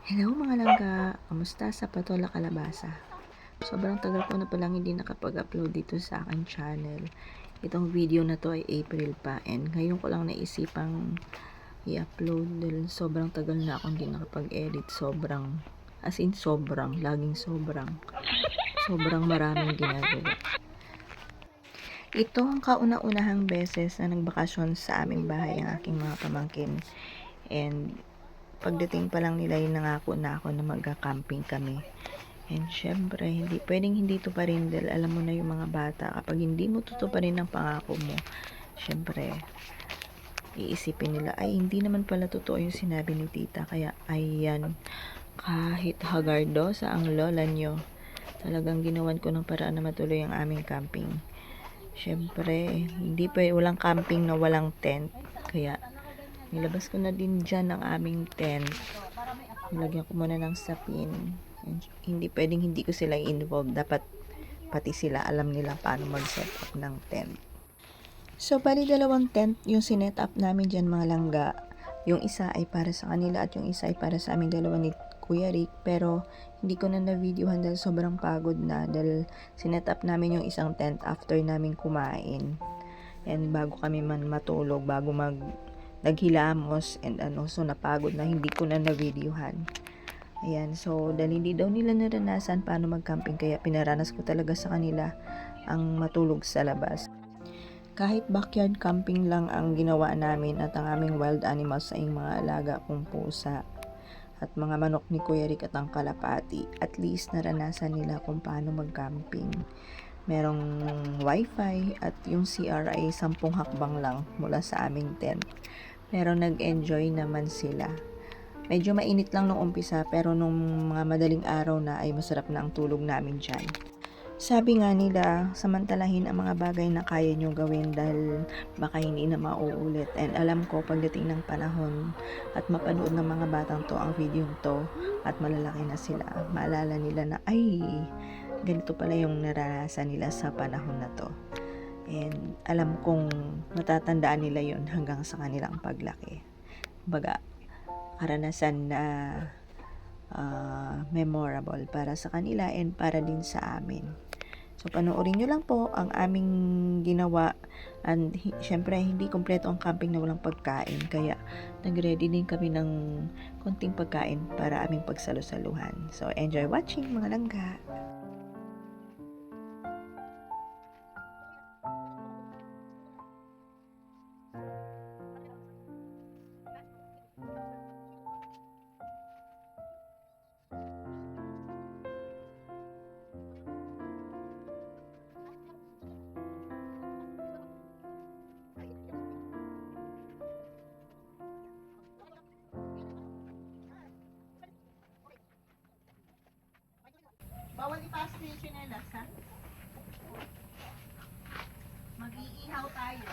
Hello mga langga, kamusta sa Patola Kalabasa? Sobrang tagal ko na palang hindi nakapag-upload dito sa akin channel. Itong video na to ay April pa and ngayon ko lang naisipang i-upload dahil sobrang tagal na ako hindi nakapag-edit. Laging sobrang maraming ginagawa. Ito ang kauna-unahang beses na nagbakasyon sa aming bahay ang aking mga pamangkin. And pagdating pa lang nila yung nangako na ako na magka-camping kami. And syempre, hindi tuparin dahil alam mo na yung mga bata, kapag hindi mo tutuparin ang pangako mo, syempre, iisipin nila, ay hindi naman pala totoo yung sinabi ni tita. Kaya ayan, kahit hagardo sa ang lola nyo, talagang ginawan ko ng paraan na matuloy ang aming camping. Syempre, walang camping na walang tent. Kaya nilabas ko na din dyan ang aming tent. Nilagyan ko muna ng sapin. And hindi pwedeng hindi ko sila involved. Dapat pati sila alam nila paano mag-set up ng tent. So, bali dalawang tent yung sinet up namin dyan mga langga. Yung isa ay para sa kanila at yung isa ay para sa aming dalawa ni Kuya Rick. Pero hindi ko na na-videohan dahil sobrang pagod na. Dahil sinet up namin yung isang tent after namin kumain. And bago kami man matulog, naghilamos and so napagod na, hindi ko na na-videohan. Ayan, so dahil hindi daw nila naranasan paano mag-camping, kaya pinaranas ko talaga sa kanila ang matulog sa labas. Kahit backyard camping lang ang ginawa namin at ang aming wild animals ay mga alaga kong pusa at mga manok ni Kuya Rick at ang kalapati, at least naranasan nila kung paano mag-camping. Merong wifi at yung CR ay 10 hakbang lang mula sa aming tent. Pero nag-enjoy naman sila. Medyo mainit lang nung umpisa, pero nung mga madaling araw na ay masarap na ang tulog namin dyan. Sabi nga nila, samantalahin ang mga bagay na kaya nyo gawin dahil baka hindi na mauulit. And alam ko, pagdating ng panahon at mapanood ng mga batang to ang video to at malalaki na sila, maalala nila na ay, ganito pala yung naranasan nila sa panahon na to. And alam kong matatandaan nila yon hanggang sa kanilang paglaki. Baga, karanasan na memorable para sa kanila and para din sa amin. So, panoorin nyo lang po ang aming ginawa. And syempre, hindi kompleto ang camping na walang pagkain. Kaya, nag-ready din kami ng konting pagkain para aming pagsalusaluhan. So, enjoy watching mga langga! Bawal ipasok yung chinelas, ha? Mag-iihaw tayo.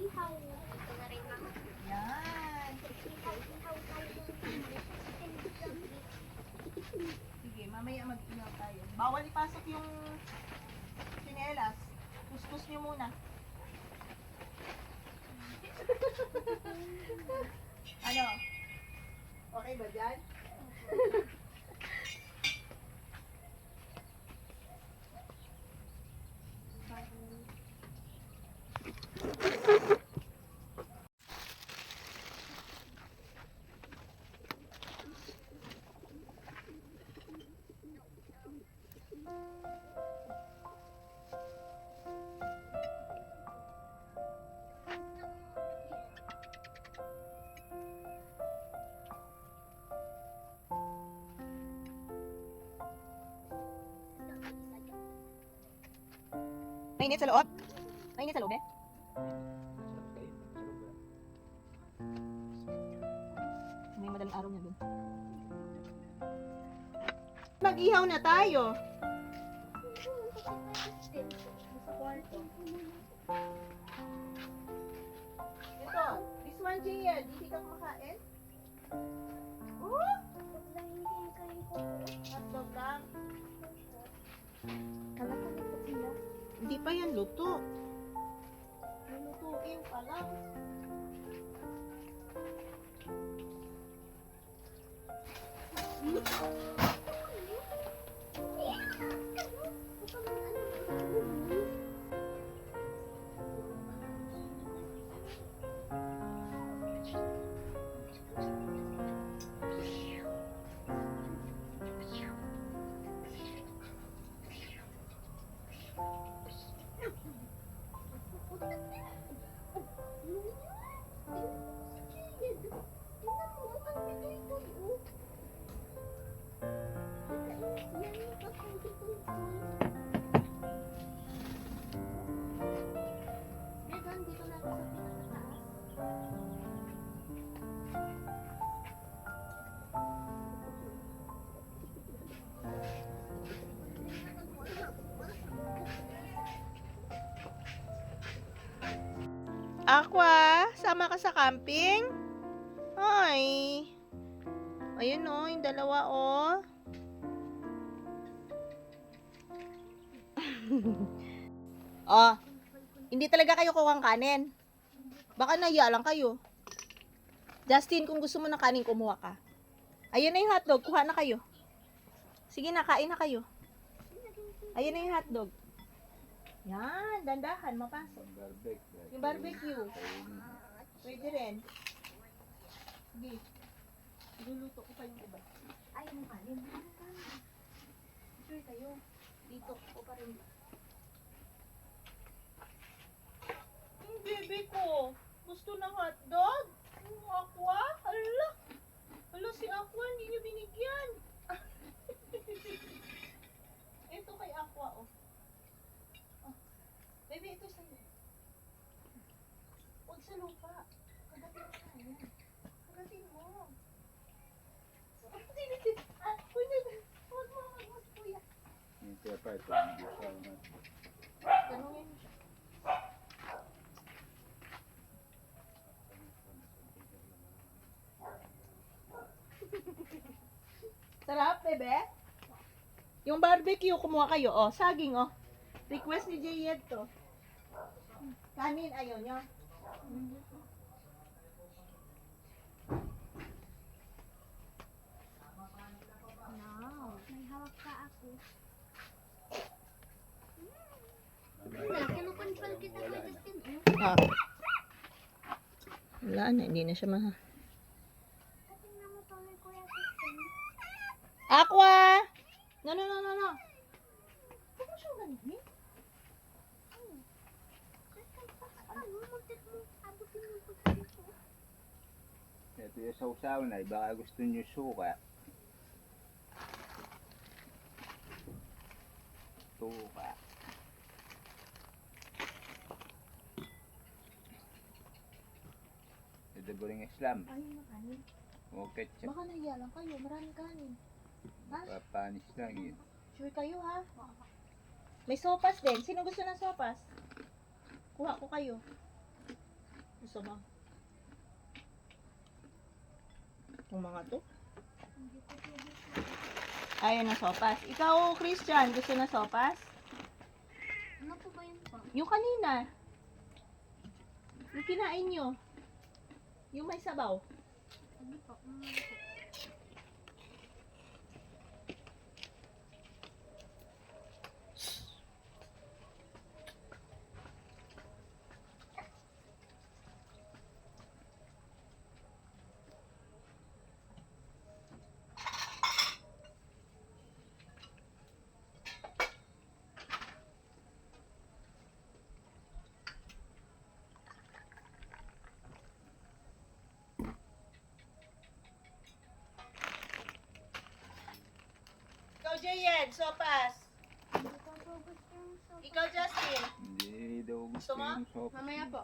Ihaw. Ito na rin, mama. Yan. Ihaw tayo. Sige, mamaya mag-ihaw tayo. Bawal ipasok yung chinelas. Kuskus nyo muna. Ano? Okay ba dyan? Mainit sa loob? Mainit sa loob eh? May madaling araw niya dun. Mag-ihaw na tayo. Sa kwarto. Ito, this one, Gia. Hindi ka kumakain? Oh! Hotdog lang. Kalakal po sila. Hindi pa yan luto. Lulutuin pa lang. Aqua, sama ka sa camping? Ay. Ayun oh, yung dalawa oh. Oh, hindi talaga kayo kukuha kanin. Baka nahiya lang kayo. Justin, kung gusto mo ng kanin, kumuha ka. Ayun na yung hotdog, kuha na kayo. Sige na, kain na kayo. Ayun na yung hotdog. Yan, dandahan, mapasok. Yung barbecue. Pwede rin. Sige. Luluto ko pa yung iba. Ay, yung kanin. Sure kayo. Dito ko pa rin. Yung bebe ko. Gusto ng hotdog? Yung Aqua? Hala. Hala si Aqua, hindi niyo binigyan. Ito kay Aqua, oh. Oh. Bebe, ito sa'yo. Huwag sa lupa. Kagatin mo sa'yo. Kagatin mo. Huwag mo, kuya. Tanungin mo siya. Sarap, bebe. Yung barbecue, kumuha kayo. Oh, saging, oh. Request ni Jayed to. Kanin, ayaw nyo. No. May hawak ka ako. Wala, kinukontrol kita kay Justin. Ah. Wala na, hindi na siya maha. Kasi nga mo pa may Kuya Justin. Aqua! No, no, no, no, no. Huwag mo siyang ganyan. Ano, muntik mo abutin yung pagkain ko. Ito yung sausaw na, baka gusto nyo suka. Suka. Ito guling Islam. Ayaw na kanin. O ketchup. Baka nahiya lang kayo, maraming kanin. Ha? Papanis lang yun. Sure kayo, ha? May sopas din. Sino gusto ng sopas? Kuha ko kayo. Gusto mo? Yung mga to? Ayaw na sopas. Ikaw, Christian, gusto na sopas? Ano po ba yun pa? Yung kanina. Yung kinain nyo. Yung may sabaw. Ano po? Ikaw, Jayen, sopas. Hindi ko po gusto yung sopa. Ikaw, Justin. Hindi daw gusto Gusto mo? yung sopa. Mamaya po.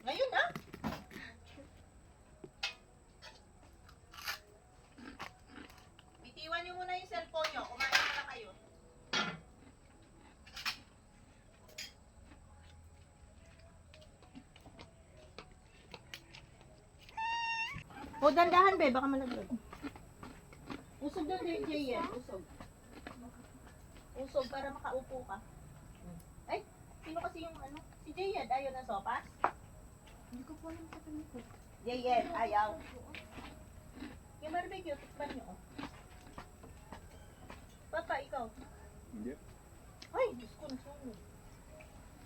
Ngayon, ah. Bitiwan niyo muna yung cellphone niyo. Kumain na kayo. O, dandahan, be. Baka malaglag. Usog na, Jayen. Usog. Usog para makaupo ka. Ay, sino kasi yung ano? Si Jayen, ayaw ng sopas? Hindi ko po alam sa kanya po. Jayen, ayaw. Yung barbecue, tikman niyo, oh. Papa, ikaw. Hindi. Ay, Diyos ko, nasunog.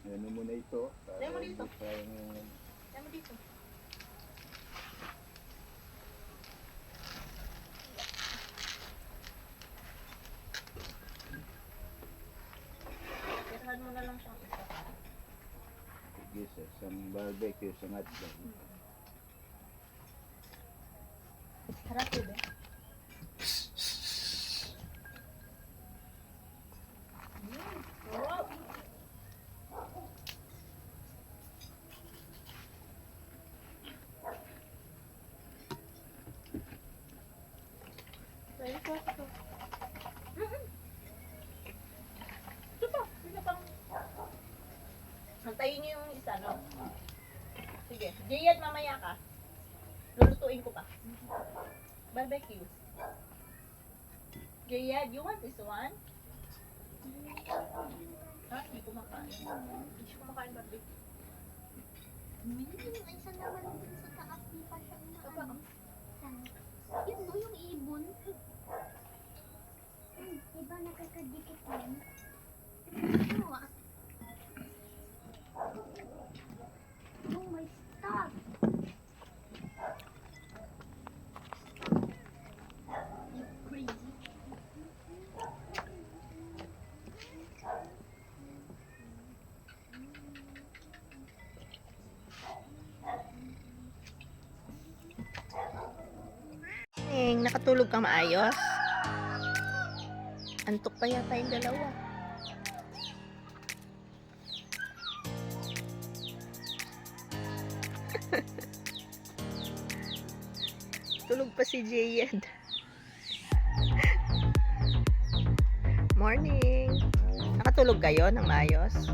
Ano muna ito? Tayo mo dito. Parang Tayo mo dito. Tirahan mo na lang siyang isa. sige sa isang barbecue sa hotdog. Harap yun eh. Antayin niyo yung isa, no? Sige. Jayad, mamaya ka. Lulutuin ko pa. Barbecue. Jayad, you want this one? Ha? Hindi kumakain. Hindi siya kumakain barbecue. Yung isa naman dun sa taas, di pa siya umaano. Yun no, yung ibon. Diba nakakadikit yan? Ano ah? Oh my stuff! You crazy. Nakatulog kang maayos? Antok pa yata yung dalawa. Tulog pa si Jayed. Morning! Nakatulog kayo ng maayos?